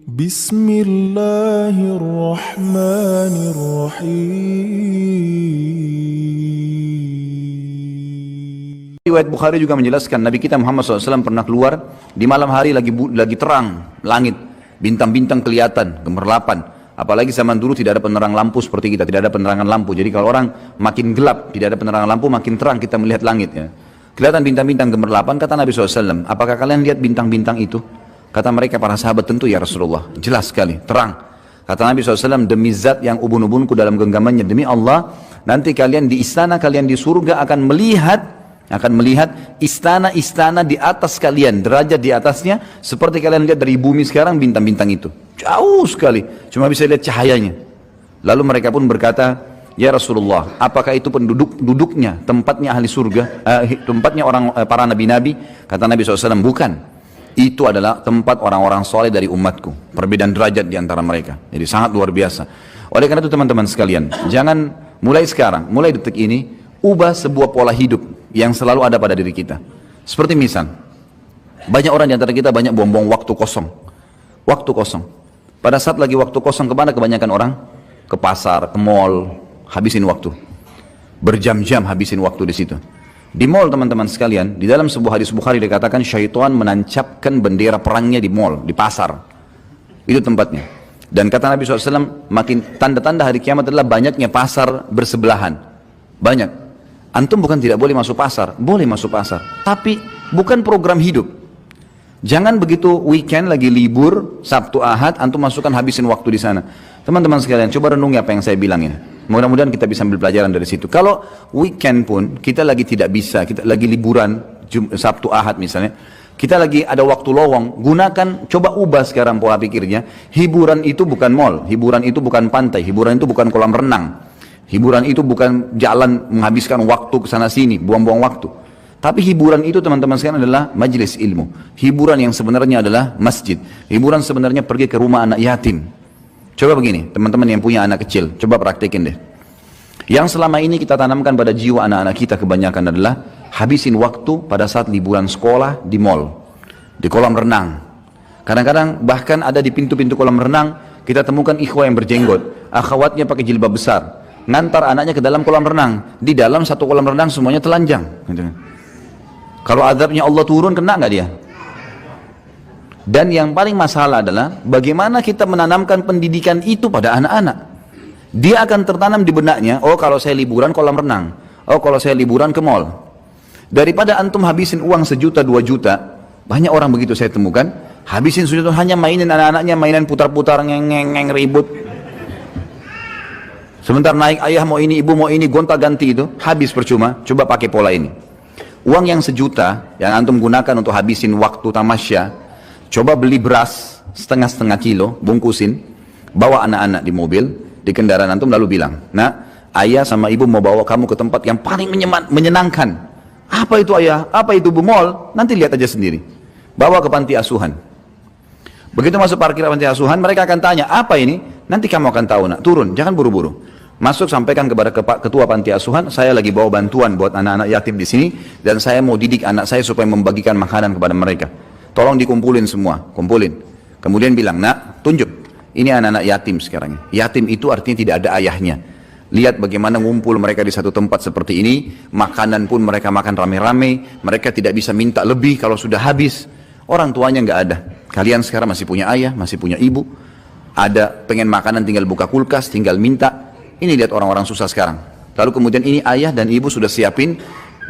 Bismillahirrahmanirrahim. Riwayat Bukhari juga menjelaskan Nabi kita Muhammad SAW pernah keluar di malam hari lagi terang langit, bintang-bintang kelihatan, gemerlapan. Apalagi zaman dulu tidak ada penerang lampu seperti kita, tidak ada penerangan lampu. Jadi kalau orang makin gelap, tidak ada penerangan lampu, makin terang kita melihat langit ya. Kelihatan bintang-bintang gemerlapan, kata Nabi SAW, apakah kalian lihat bintang-bintang itu? Kata mereka para sahabat, tentu ya Rasulullah, jelas sekali, terang. Kata Nabi SAW, demi zat yang ubun-ubunku dalam genggamannya, demi Allah, nanti kalian di istana, kalian di surga akan melihat istana-istana di atas kalian, derajat di atasnya, seperti kalian lihat dari bumi sekarang bintang-bintang itu. Jauh sekali, cuma bisa lihat cahayanya. Lalu mereka pun berkata, ya Rasulullah, apakah itu duduknya, tempatnya ahli surga, tempatnya para nabi-nabi? Kata Nabi SAW, bukan. Itu adalah tempat orang-orang soleh dari umatku. Perbedaan derajat di antara mereka. Jadi sangat luar biasa. Oleh karena itu teman-teman sekalian, jangan mulai sekarang, mulai detik ini, ubah sebuah pola hidup yang selalu ada pada diri kita. Seperti misal, banyak orang di antara kita banyak buang-buang waktu kosong. Waktu kosong. Pada saat lagi waktu kosong, kemana kebanyakan orang? Ke pasar, ke mall, habisin waktu. Berjam-jam habisin waktu di situ. Di mall teman-teman sekalian, di dalam sebuah hadis Bukhari dikatakan syaitan menancapkan bendera perangnya di mall, di pasar. Itu tempatnya. Dan kata Nabi SAW, makin tanda-tanda hari kiamat adalah banyaknya pasar bersebelahan. Banyak. Antum bukan tidak boleh masuk pasar, boleh masuk pasar. Tapi bukan program hidup. Jangan begitu weekend lagi libur, Sabtu Ahad, antum masukkan habisin waktu di sana. Teman-teman sekalian, coba renungi apa yang saya bilang ini. Mudah-mudahan kita bisa ambil pelajaran dari situ. Kalau weekend pun kita lagi tidak bisa, kita lagi liburan, Sabtu Ahad misalnya, kita lagi ada waktu lowong, gunakan, coba ubah sekarang pola pikirnya. Hiburan itu bukan mall, hiburan itu bukan pantai, hiburan itu bukan kolam renang, hiburan itu bukan jalan menghabiskan waktu ke sana sini, buang-buang waktu. Tapi hiburan itu teman-teman sekalian adalah majelis ilmu. Hiburan yang sebenarnya adalah masjid. Hiburan sebenarnya pergi ke rumah anak yatim. Coba begini, teman-teman yang punya anak kecil, coba praktekin deh. Yang selama ini kita tanamkan pada jiwa anak-anak kita kebanyakan adalah habisin waktu pada saat liburan sekolah di mall, di kolam renang. Kadang-kadang bahkan ada di pintu-pintu kolam renang, kita temukan ikhwah yang berjenggot, akhwatnya pakai jilbab besar, ngantar anaknya ke dalam kolam renang. Di dalam satu kolam renang semuanya telanjang. Kalau azabnya Allah turun, kena nggak dia? Dan yang paling masalah adalah bagaimana kita menanamkan pendidikan itu pada anak-anak. Dia akan tertanam di benaknya, oh kalau saya liburan kolam renang, oh kalau saya liburan ke mall. Daripada antum habisin uang 1 juta, 2 juta, banyak orang begitu saya temukan, habisin sudah hanya mainin anak-anaknya, mainan putar-putar, ngeng ribut. Sebentar naik ayah mau ini, ibu mau ini, gonta-ganti itu, habis percuma. Coba pakai pola ini. Uang yang 1 juta yang antum gunakan untuk habisin waktu tamasya, coba beli beras setengah kilo, bungkusin, bawa anak-anak di mobil, di kendaraan antum lalu bilang, nah ayah sama ibu mau bawa kamu ke tempat yang paling menyenangkan. Apa itu ayah? Apa itu bu? Mall? Nanti lihat aja sendiri. Bawa ke panti asuhan. Begitu masuk parkir panti asuhan, mereka akan tanya, apa ini? Nanti kamu akan tahu nak, turun, jangan buru-buru. Masuk, sampaikan kepada ketua panti asuhan, saya lagi bawa bantuan buat anak-anak yatim di sini, dan saya mau didik anak saya supaya membagikan makanan kepada mereka. Tolong dikumpulin semua, kumpulin. Kemudian bilang, nak, tunjuk. Ini anak-anak yatim sekarang. Yatim itu artinya tidak ada ayahnya. Lihat bagaimana ngumpul mereka di satu tempat seperti ini. Makanan pun mereka makan rame-rame. Mereka tidak bisa minta lebih kalau sudah habis. Orang tuanya nggak ada. Kalian sekarang masih punya ayah, masih punya ibu. Ada pengen makanan tinggal buka kulkas, tinggal minta. Ini lihat orang-orang susah sekarang. Lalu kemudian ini ayah dan ibu sudah siapin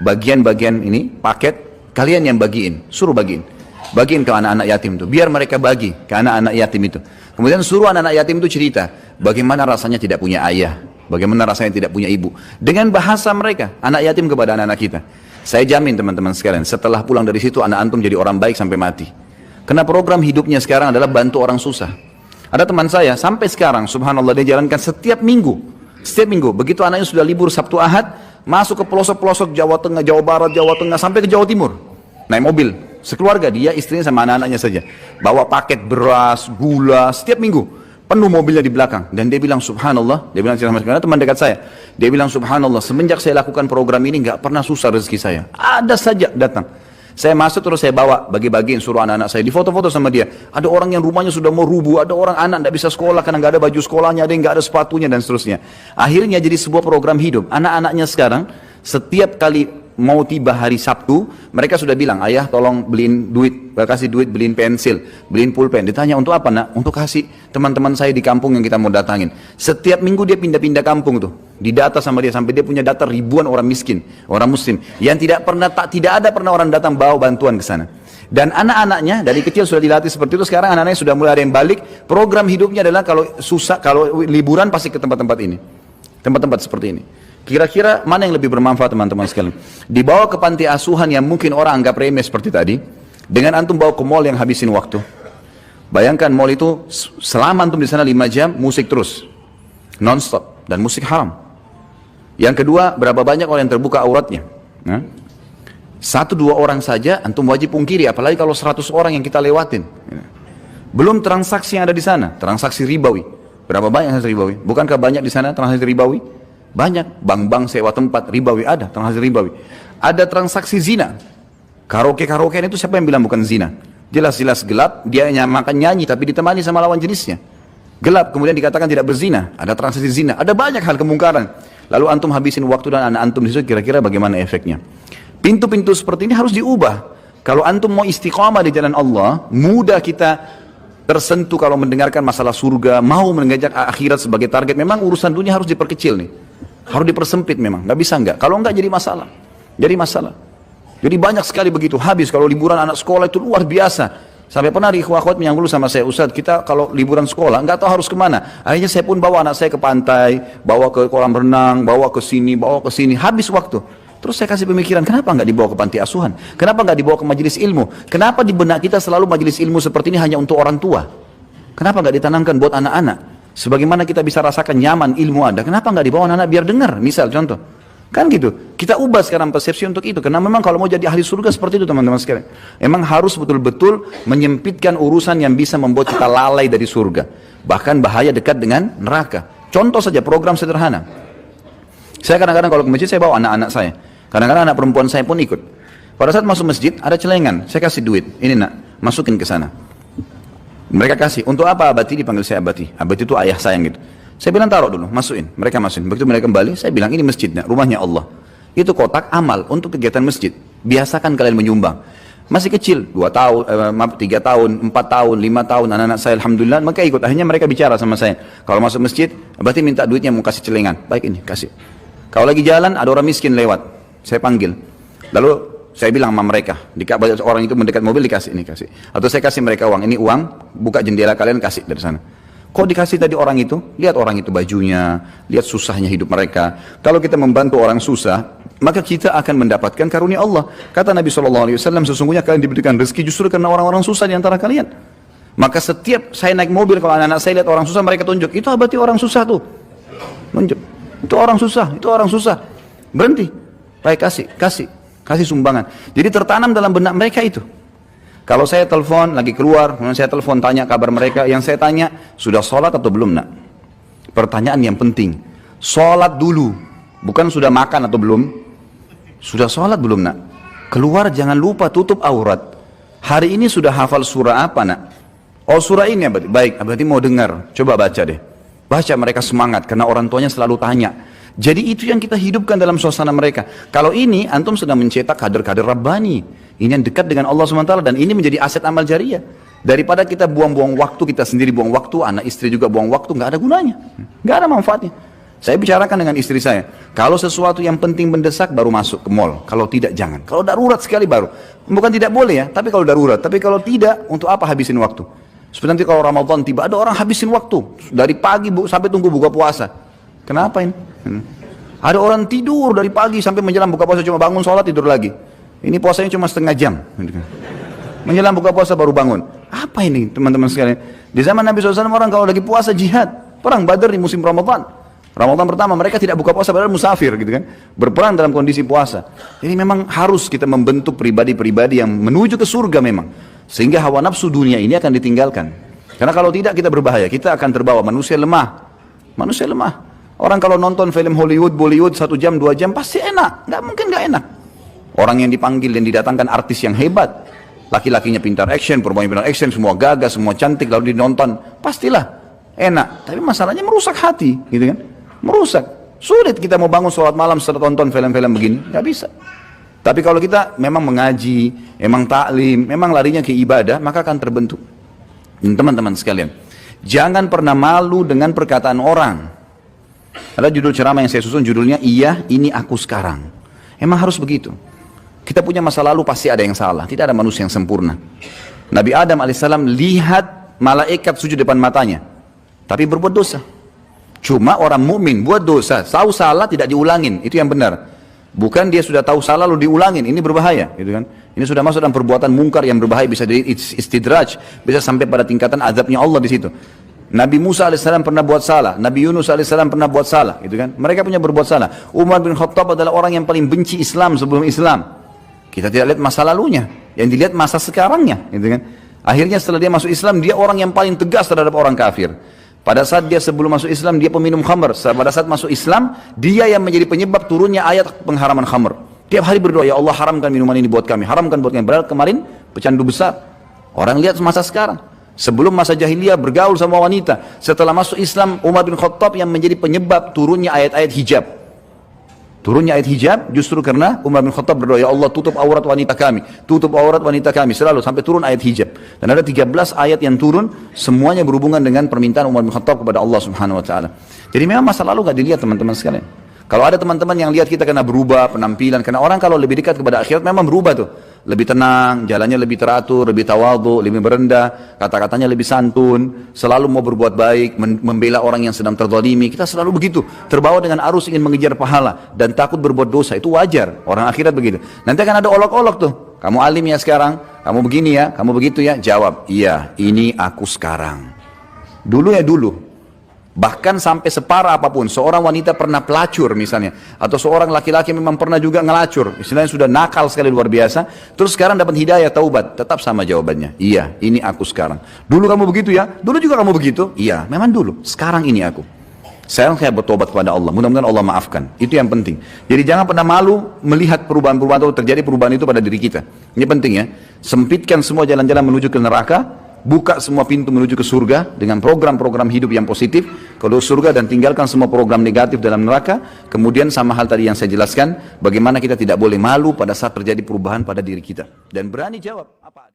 bagian-bagian ini, paket. Kalian yang bagiin, suruh bagiin. Bagiin ke anak-anak yatim itu, biar mereka bagi ke anak-anak yatim itu. Kemudian suruh anak-anak yatim itu cerita bagaimana rasanya tidak punya ayah, bagaimana rasanya tidak punya ibu, dengan bahasa mereka, anak yatim kepada anak-anak kita. Saya jamin teman-teman sekalian, setelah pulang dari situ anak antum jadi orang baik sampai mati. Karena program hidupnya sekarang adalah bantu orang susah. Ada teman saya sampai sekarang, subhanallah, dia jalankan setiap minggu. Begitu anaknya sudah libur Sabtu Ahad, masuk ke pelosok-pelosok Jawa Tengah, Jawa Barat, Jawa Tengah, sampai ke Jawa Timur, naik mobil. Sekeluarga, dia, istrinya sama anak-anaknya saja. Bawa paket beras, gula, setiap minggu. Penuh mobilnya di belakang. Dan dia bilang, subhanallah, dia bilang sama teman dekat saya. Dia bilang, subhanallah, semenjak saya lakukan program ini, nggak pernah susah rezeki saya. Ada saja datang. Saya masuk terus saya bawa, bagi-bagiin suruh anak-anak saya, di foto-foto sama dia. Ada orang yang rumahnya sudah mau rubuh, ada orang anak tidak bisa sekolah karena nggak ada baju sekolahnya, ada yang nggak ada sepatunya dan seterusnya. Akhirnya jadi sebuah program hidup. Anak-anaknya sekarang setiap kali mau tiba hari Sabtu, mereka sudah bilang, ayah tolong beliin duit, kasih duit, beliin pensil, beliin pulpen. Ditanya untuk apa nak? Untuk kasih teman-teman saya di kampung yang kita mau datangin. Setiap minggu dia pindah-pindah kampung tuh, didata sama dia, sampai dia punya data ribuan orang miskin, orang muslim, yang tidak ada pernah orang datang bawa bantuan ke sana. Dan anak-anaknya dari kecil sudah dilatih seperti itu. Sekarang anak-anaknya sudah mulai ada yang balik. Program hidupnya adalah kalau susah, kalau liburan pasti ke tempat-tempat ini, tempat-tempat seperti ini. Kira-kira mana yang lebih bermanfaat teman-teman sekalian? Dibawa ke panti asuhan yang mungkin orang anggap remeh seperti tadi, dengan antum bawa ke mall yang habisin waktu. Bayangkan mall itu selama antum di sana 5 jam musik terus, non-stop, dan musik haram. Yang kedua, berapa banyak orang yang terbuka auratnya? 1-2 orang saja antum wajib pungkiri, apalagi kalau 100 orang yang kita lewatin. Belum transaksi yang ada di sana, transaksi ribawi. Berapa banyak transaksi ribawi? Bukankah banyak di sana transaksi ribawi? Banyak, bank-bank sewa tempat, ribawi ada, transaksi ribawi. Ada transaksi zina. Karaoke-karaokean itu siapa yang bilang bukan zina? Jelas-jelas gelap, dia makan nyanyi tapi ditemani sama lawan jenisnya. Gelap, kemudian dikatakan tidak berzina, ada transaksi zina, ada banyak hal kemungkaran. Lalu antum habisin waktu dan anak antum di situ, kira-kira bagaimana efeknya? Pintu-pintu seperti ini harus diubah. Kalau antum mau istiqamah di jalan Allah, mudah kita tersentuh kalau mendengarkan masalah surga, mau mengajak akhirat sebagai target. Memang urusan dunia harus diperkecil nih. Harus dipersempit memang, nggak bisa nggak. Kalau nggak jadi masalah, jadi masalah. Jadi banyak sekali begitu. Habis kalau liburan anak sekolah itu luar biasa. Sampai pernah ikhwah-akhwat menyangkul sama saya, Ustaz, kita kalau liburan sekolah nggak tahu harus kemana. Akhirnya saya pun bawa anak saya ke pantai, bawa ke kolam renang, bawa ke sini, habis waktu. Terus saya kasih pemikiran, kenapa nggak dibawa ke panti asuhan? Kenapa nggak dibawa ke majelis ilmu? Kenapa di benak kita selalu majelis ilmu seperti ini hanya untuk orang tua? Kenapa nggak ditanamkan buat anak-anak? Sebagaimana kita bisa rasakan nyaman ilmu ada, kenapa nggak dibawa anak-anak biar dengar? Misal contoh, kan gitu. Kita ubah sekarang persepsi untuk itu, karena memang kalau mau jadi ahli surga seperti itu teman-teman sekalian. Emang harus betul-betul menyempitkan urusan yang bisa membuat kita lalai dari surga. Bahkan bahaya dekat dengan neraka. Contoh saja program sederhana. Saya kadang-kadang kalau ke masjid saya bawa anak-anak saya. Kadang-kadang anak perempuan saya pun ikut. Pada saat masuk masjid ada celengan, saya kasih duit. Ini nak, masukin ke sana. Mereka kasih, untuk apa abati? Dipanggil saya abati. Abati itu ayah sayang gitu. Saya bilang taruh dulu, masukin. Mereka masukin. Begitu mereka kembali, saya bilang ini masjidnya, rumahnya Allah. Itu kotak amal untuk kegiatan masjid. Biasakan kalian menyumbang. Masih kecil, 2 tahun, 3 tahun, 4 tahun, 5 tahun, anak-anak saya alhamdulillah, maka ikut. Akhirnya mereka bicara sama saya. Kalau masuk masjid, abati minta duitnya mau kasih celengan. Baik ini, kasih. Kalau lagi jalan, ada orang miskin lewat. Saya panggil. Lalu saya bilang sama mereka, orang itu mendekat mobil dikasih, ini kasih. Atau saya kasih mereka uang, ini uang, buka jendela kalian kasih dari sana. Kok dikasih tadi orang itu? Lihat orang itu bajunya, lihat susahnya hidup mereka. Kalau kita membantu orang susah, maka kita akan mendapatkan karunia Allah. Kata Nabi SAW, sesungguhnya kalian diberikan rezeki justru karena orang-orang susah di antara kalian. Maka setiap saya naik mobil, kalau anak-anak saya lihat orang susah, mereka tunjuk, itu berarti orang susah tuh. Tunjuk, itu orang susah, itu orang susah. Berhenti, baik kasih sumbangan. Jadi tertanam dalam benak mereka itu. Kalau saya telepon, lagi keluar, kemudian saya telepon tanya kabar mereka, yang saya tanya, sudah sholat atau belum nak? Pertanyaan yang penting, sholat dulu, bukan sudah makan atau belum. Sudah sholat belum nak? Keluar jangan lupa tutup aurat. Hari ini sudah hafal surah apa nak? Oh surah ini ya, baik, berarti mau dengar, coba baca deh. Baca, mereka semangat, karena orang tuanya selalu tanya. Jadi itu yang kita hidupkan dalam suasana mereka. Kalau ini, antum sedang mencetak kader-kader Rabbani. Ini yang dekat dengan Allah SWT, dan ini menjadi aset amal jariah. Daripada kita buang-buang waktu, kita sendiri buang waktu, anak istri juga buang waktu, nggak ada gunanya. Nggak ada manfaatnya. Saya bicarakan dengan istri saya, kalau sesuatu yang penting mendesak baru masuk ke mall. Kalau tidak, jangan. Kalau darurat sekali baru. Bukan tidak boleh ya, tapi kalau darurat. Tapi kalau tidak, untuk apa habisin waktu? Seperti nanti kalau Ramadan tiba, ada orang habisin waktu. Dari pagi sampai tunggu buka puasa. Kenapa ini? Ada orang tidur dari pagi sampai menjelang buka puasa, cuma bangun sholat tidur lagi. Ini puasanya cuma setengah jam. Menjelang buka puasa baru bangun. Apa ini teman-teman sekalian? Di zaman Nabi SAW orang kalau lagi puasa jihad. Perang Badar di musim Ramadan. Ramadan pertama mereka tidak buka puasa padahal musafir gitu kan. Berperang dalam kondisi puasa. Jadi memang harus kita membentuk pribadi-pribadi yang menuju ke surga memang. Sehingga hawa nafsu dunia ini akan ditinggalkan. Karena kalau tidak kita berbahaya. Kita akan terbawa manusia lemah. Manusia lemah. Orang kalau nonton film Hollywood, Bollywood 1 jam, 2 jam pasti enak. Nggak mungkin nggak enak. Orang yang dipanggil dan didatangkan artis yang hebat, laki-lakinya pintar action, perempuannya pintar action, semua gagah, semua cantik, lalu dinonton, pastilah enak. Tapi masalahnya merusak hati, gitu kan? Merusak. Sulit kita mau bangun sholat malam setelah tonton film-film begini, nggak bisa. Tapi kalau kita memang mengaji, memang taklim, memang larinya ke ibadah, maka akan terbentuk. Dan teman-teman sekalian, jangan pernah malu dengan perkataan orang. Ada judul ceramah yang saya susun, judulnya "Iya, ini aku sekarang". Emang harus begitu. Kita punya masa lalu, pasti ada yang salah. Tidak ada manusia yang sempurna. Nabi Adam alaihissalam lihat malaikat sujud depan matanya, tapi berbuat dosa. Cuma orang mukmin buat dosa, tahu salah tidak diulangin, itu yang benar. Bukan dia sudah tahu salah lalu diulangin, ini berbahaya, gitu kan? Ini sudah masuk dalam perbuatan mungkar yang berbahaya, bisa jadi istidraj, bisa sampai pada tingkatan azabnya Allah di situ. Nabi Musa alaihissalam pernah buat salah, Nabi Yunus alaihissalam pernah buat salah, gitu kan? Mereka punya berbuat salah. Umar bin Khattab adalah orang yang paling benci Islam sebelum Islam. Kita tidak lihat masa lalunya, yang dilihat masa sekarangnya, gitu kan? Akhirnya setelah dia masuk Islam, dia orang yang paling tegas terhadap orang kafir. Pada saat dia sebelum masuk Islam, dia peminum khamr. Pada saat masuk Islam, dia yang menjadi penyebab turunnya ayat pengharaman khamr. Tiap hari berdoa, ya Allah haramkan minuman ini buat kami, haramkan buat kami. Padahal kemarin pecandu besar. Orang lihat masa sekarang. Sebelum masa jahiliyah bergaul sama wanita. Setelah masuk Islam, Umar bin Khattab yang menjadi penyebab turunnya ayat-ayat hijab. Turunnya ayat hijab justru karena Umar bin Khattab berdoa, ya Allah tutup aurat wanita kami, tutup aurat wanita kami, selalu sampai turun ayat hijab. Dan ada 13 ayat yang turun, semuanya berhubungan dengan permintaan Umar bin Khattab kepada Allah Subhanahu wa taala. Jadi memang masa lalu gak dilihat teman-teman sekalian. Kalau ada teman-teman yang lihat kita kena berubah penampilan, karena orang kalau lebih dekat kepada akhirat memang berubah tuh. Lebih tenang, jalannya lebih teratur, lebih tawadhu, lebih merendah, kata-katanya lebih santun, selalu mau berbuat baik, membela orang yang sedang terzalimi. Kita selalu begitu, terbawa dengan arus ingin mengejar pahala dan takut berbuat dosa. Itu wajar, orang akhirat begitu. Nanti akan ada olok-olok tuh. Kamu alim ya sekarang, kamu begini ya, kamu begitu ya. Jawab, iya, ini aku sekarang. Dulu ya dulu. Bahkan sampai separah apapun, seorang wanita pernah pelacur misalnya, atau seorang laki-laki memang pernah juga ngelacur, istilahnya sudah nakal sekali luar biasa, terus sekarang dapat hidayah taubat, tetap sama jawabannya, iya, ini aku sekarang. Dulu kamu begitu ya, dulu juga kamu begitu, iya, memang dulu, sekarang ini aku. Sekarang saya bertobat kepada Allah, mudah-mudahan Allah maafkan, itu yang penting. Jadi jangan pernah malu melihat perubahan-perubahan atau terjadi perubahan itu pada diri kita. Ini penting ya, sempitkan semua jalan-jalan menuju ke neraka, buka semua pintu menuju ke surga dengan program-program hidup yang positif kalau surga, dan tinggalkan semua program negatif dalam neraka. Kemudian sama hal tadi yang saya jelaskan, bagaimana kita tidak boleh malu pada saat terjadi perubahan pada diri kita dan berani jawab apa